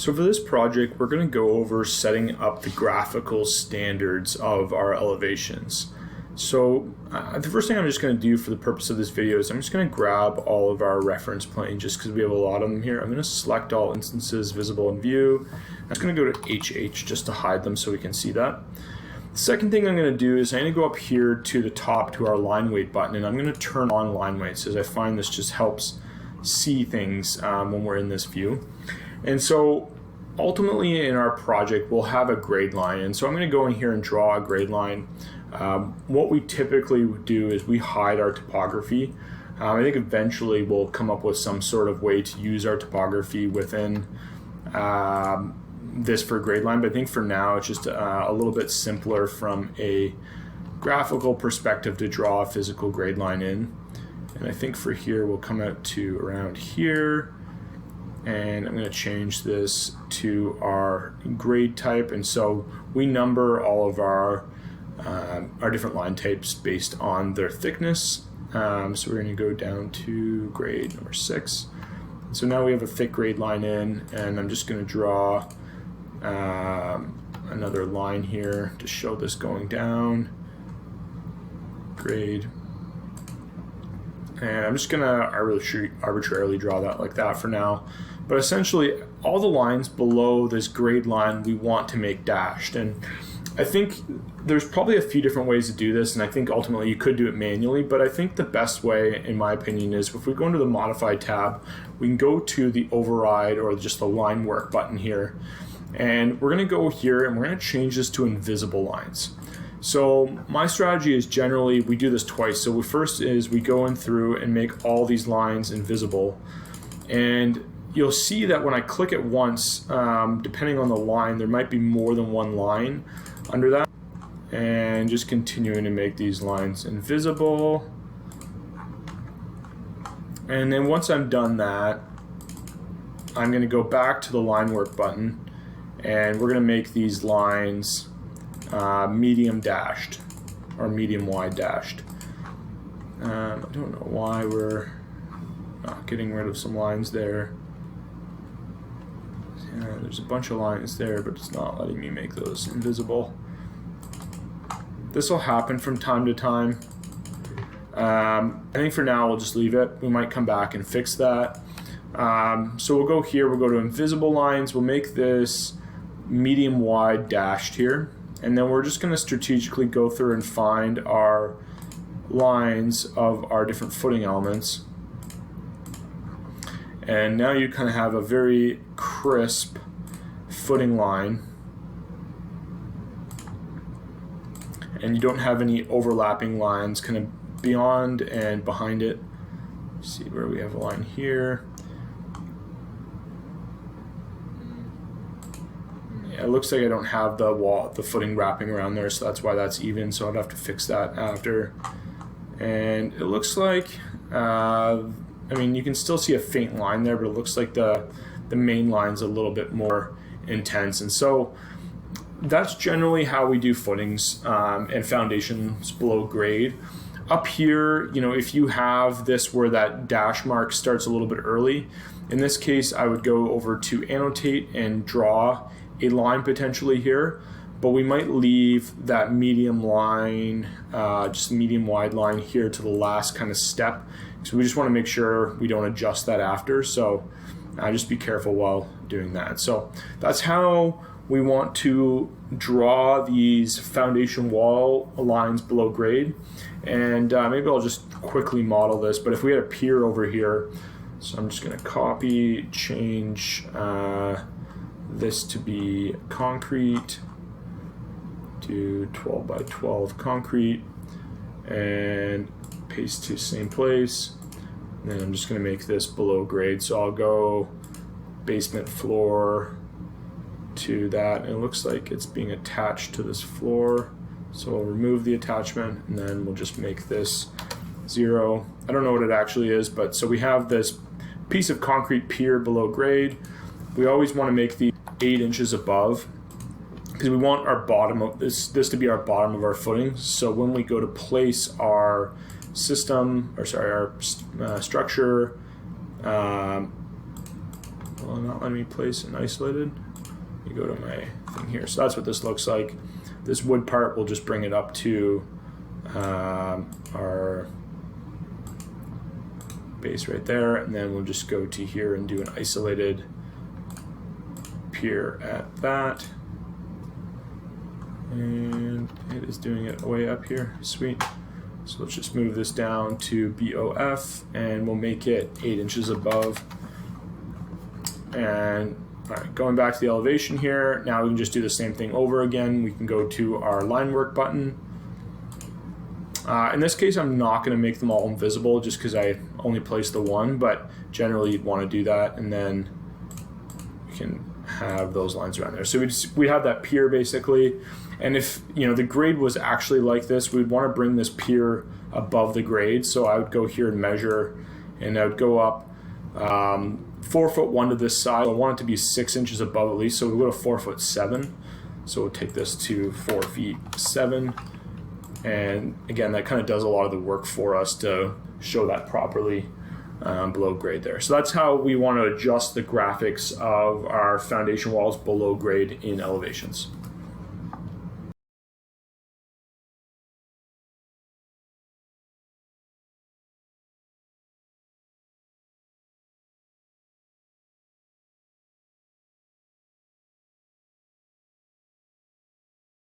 So for this project, we're going to go over setting up the graphical standards of our elevations. So the first thing I'm just going to do for the purpose of this video is I'm just going to grab all of our reference planes just because we have a lot of them here. I'm going to select all instances visible in view. I'm just going to go to HH just to hide them so we can see that. The second thing I'm going to do is I'm going to go up here to the top to our line weight button, and I'm going to turn on line weights as I find this just helps see things when we're in this view. And so ultimately in our project we'll have a grade line, and so I'm going to go in here and draw a grade line. What we typically do is we hide our topography. I think eventually we'll come up with some sort of way to use our topography within this for a grade line, but I think for now it's just a little bit simpler from a graphical perspective to draw a physical grade line in. And I think for here we'll come out to around here, and I'm going to change this to our grade type, and so we number all of our different line types based on their thickness. So we're going to go down to grade number 6. So now we have a thick grade line in, and I'm just going to draw another line here to show this going down. Grade. And I'm just going to arbitrarily draw that like that for now. But essentially, all the lines below this grade line we want to make dashed. And I think there's probably a few different ways to do this, and I think ultimately you could do it manually, but I think the best way, in my opinion, is if we go into the Modify tab, we can go to the Override or just the Line Work button here, and we're going to go here and we're going to change this to invisible lines. So my strategy is generally we do this twice. So first is we go in through and make all these lines invisible, and you'll see that when I click it once, depending on the line, there might be more than one line under that. And just continuing to make these lines invisible. And then once I'm done that, I'm going to go back to the line work button, and we're going to make these lines medium dashed or medium wide dashed. I don't know why we're not getting rid of some lines there. There's a bunch of lines there, but it's not letting me make those invisible. This will happen from time to time. I think for now we'll just leave it. We might come back and fix that. So we'll go here, we'll go to invisible lines, we'll make this medium wide dashed here, and then we're just going to strategically go through and find our lines of our different footing elements. And now you kind of have a very crisp footing line, and you don't have any overlapping lines kind of beyond and behind it. See where we have a line here. Yeah, it looks like I don't have the footing wrapping around there, so that's why that's even, so I'd have to fix that after. And it looks like I mean, you can still see a faint line there, but it looks like the main line's a little bit more intense. And so that's generally how we do footings and foundations below grade. Up here, you know, if you have this where that dash mark starts a little bit early, in this case I would go over to annotate and draw a line potentially here, but we might leave that medium line, just medium wide line here to the last kind of step. So we just want to make sure we don't adjust that after, so just be careful while doing that. So that's how we want to draw these foundation wall lines below grade. And maybe I'll just quickly model this, but if we had a pier over here, so I'm just going to copy, change this to be concrete, do 12 by 12 concrete, and paste to same place. And then I'm just going to make this below grade, so I'll go basement floor to that, and it looks like it's being attached to this floor, so we'll remove the attachment and then we'll just make this 0. I don't know what it actually is, but so we have this piece of concrete pier below grade. We always want to make the 8 inches above because we want our bottom of this to be our bottom of our footing. So when we go to place our system, or sorry, our structure Will not let me place an isolated. You go to my thing here. So that's what this looks like. This wood part, we'll just bring it up to our base right there, and then we'll just go to here and do an isolated pier at that. And it is doing it way up here. Sweet. So let's just move this down to BOF, and we'll make it 8 inches above. And all right, going back to the elevation here, now we can just do the same thing over again. We can go to our line work button. In this case, I'm not going to make them all invisible just because I only placed the one, but generally you'd want to do that, and then you can have those lines around there. So we have that pier basically, and if the grade was actually like this, we'd want to bring this pier above the grade. So I would go here and measure, and I would go up 4'1" to this side. I want it to be 6 inches above at least, so we'll go to 4'7". So we'll take this to 4'7". And again, that kind of does a lot of the work for us to show that properly below grade there. So that's how we want to adjust the graphics of our foundation walls below grade in elevations.